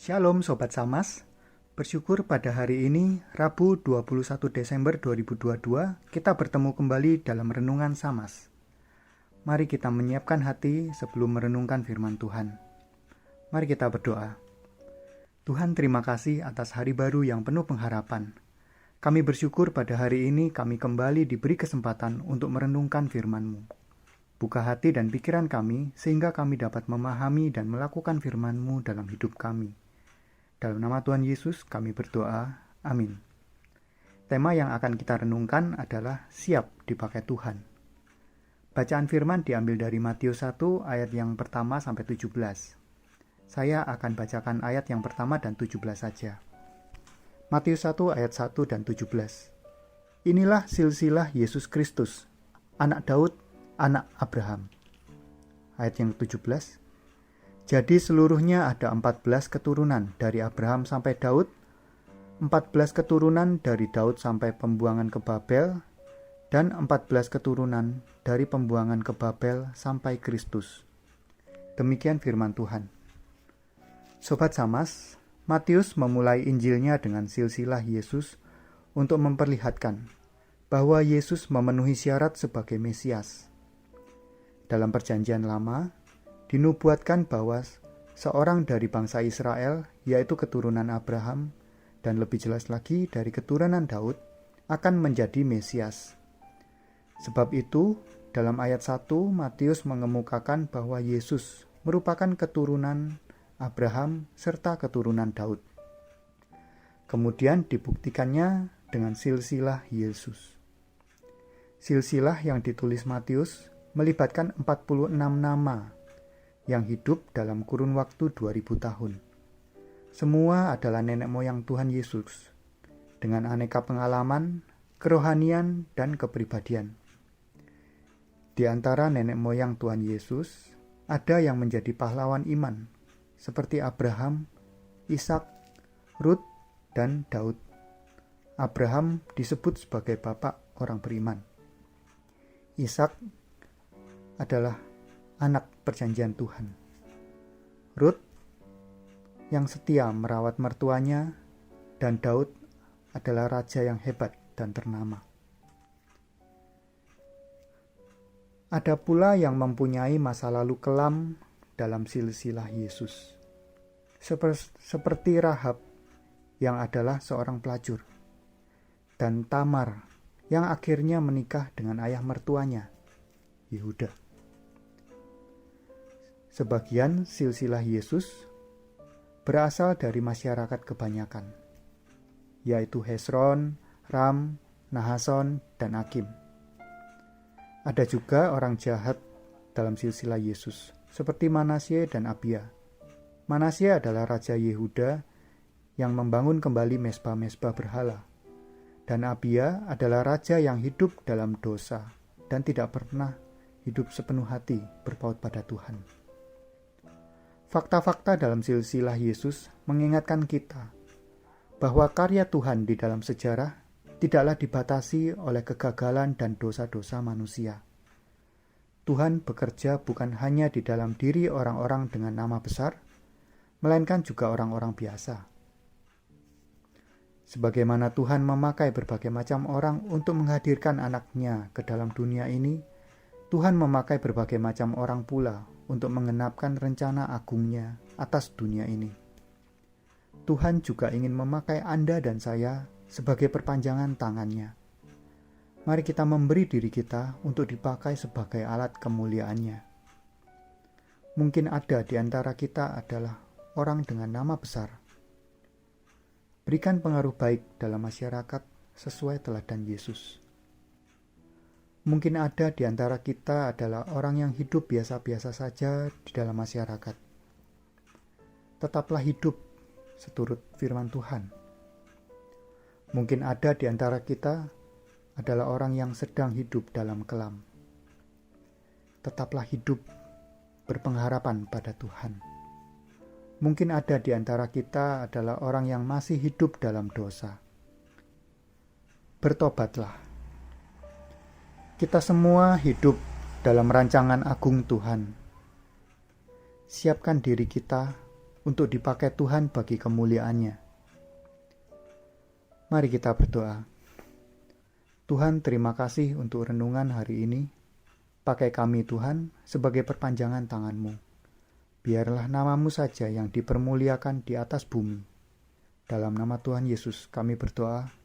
Shalom Sobat Samas, bersyukur pada hari ini Rabu 21 Desember 2022 kita bertemu kembali dalam Renungan Samas. Mari kita menyiapkan hati sebelum merenungkan firman Tuhan. Mari kita berdoa. Tuhan, terima kasih atas hari baru yang penuh pengharapan. Kami bersyukur pada hari ini kami kembali diberi kesempatan untuk merenungkan firman-Mu. Buka hati dan pikiran kami sehingga kami dapat memahami dan melakukan firman-Mu dalam hidup kami. Dalam nama Tuhan Yesus kami berdoa, amin. Tema yang akan kita renungkan adalah siap dipakai Tuhan. Bacaan firman diambil dari Matius 1 ayat yang pertama sampai 17. Saya akan bacakan ayat yang pertama dan 17 saja. Matius 1 ayat 1 dan 17. Inilah silsilah Yesus Kristus, anak Daud, anak Abraham. Ayat yang ke-17. Jadi seluruhnya ada 14 keturunan dari Abraham sampai Daud, 14 keturunan dari Daud sampai pembuangan ke Babel, dan 14 keturunan dari pembuangan ke Babel sampai Kristus. Demikian firman Tuhan. Sobat Samas, Matius memulai Injilnya dengan silsilah Yesus untuk memperlihatkan bahwa Yesus memenuhi syarat sebagai Mesias. Dalam Perjanjian Lama, dinubuatkan bahwa seorang dari bangsa Israel, yaitu keturunan Abraham, dan lebih jelas lagi dari keturunan Daud, akan menjadi Mesias. Sebab itu, dalam ayat 1, Matius mengemukakan bahwa Yesus merupakan keturunan Abraham serta keturunan Daud. Kemudian dibuktikannya dengan silsilah Yesus. Silsilah yang ditulis Matius melibatkan 46 nama yang hidup dalam kurun waktu 2000 tahun. Semua adalah nenek moyang Tuhan Yesus, dengan aneka pengalaman, kerohanian, dan kepribadian. Di antara nenek moyang Tuhan Yesus, ada yang menjadi pahlawan iman, seperti Abraham, Ishak, Rut, dan Daud. Abraham disebut sebagai bapak orang beriman. Ishak adalah anak perjanjian Tuhan. Rut yang setia merawat mertuanya, dan Daud adalah raja yang hebat dan ternama. Ada pula yang mempunyai masa lalu kelam dalam silsilah Yesus. Seperti Rahab yang adalah seorang pelacur, dan Tamar yang akhirnya menikah dengan ayah mertuanya, Yehuda. Sebagian silsilah Yesus berasal dari masyarakat kebanyakan, yaitu Hesron, Ram, Nahason, dan Akim. Ada juga orang jahat dalam silsilah Yesus, seperti Manasye dan Abia. Manasye adalah raja Yehuda yang membangun kembali mezbah-mezbah berhala, dan Abia adalah raja yang hidup dalam dosa dan tidak pernah hidup sepenuh hati berpaut pada Tuhan. Fakta-fakta dalam silsilah Yesus mengingatkan kita bahwa karya Tuhan di dalam sejarah tidaklah dibatasi oleh kegagalan dan dosa-dosa manusia. Tuhan bekerja bukan hanya di dalam diri orang-orang dengan nama besar, melainkan juga orang-orang biasa. Sebagaimana Tuhan memakai berbagai macam orang untuk menghadirkan anaknya ke dalam dunia ini, Tuhan memakai berbagai macam orang pula untuk menggenapkan rencana agungnya atas dunia ini. Tuhan juga ingin memakai Anda dan saya sebagai perpanjangan tangannya. Mari kita memberi diri kita untuk dipakai sebagai alat kemuliaannya. Mungkin ada di antara kita adalah orang dengan nama besar. Berikan pengaruh baik dalam masyarakat sesuai teladan Yesus. Mungkin ada di antara kita adalah orang yang hidup biasa-biasa saja di dalam masyarakat. Tetaplah hidup seturut firman Tuhan. Mungkin ada di antara kita adalah orang yang sedang hidup dalam kelam. Tetaplah hidup berpengharapan pada Tuhan. Mungkin ada di antara kita adalah orang yang masih hidup dalam dosa. Bertobatlah. Kita semua hidup dalam rancangan agung Tuhan. Siapkan diri kita untuk dipakai Tuhan bagi kemuliaan-Nya. Mari kita berdoa. Tuhan, terima kasih untuk renungan hari ini. Pakai kami Tuhan sebagai perpanjangan tangan-Mu. Biarlah nama-Mu saja yang dipermuliakan di atas bumi. Dalam nama Tuhan Yesus kami berdoa.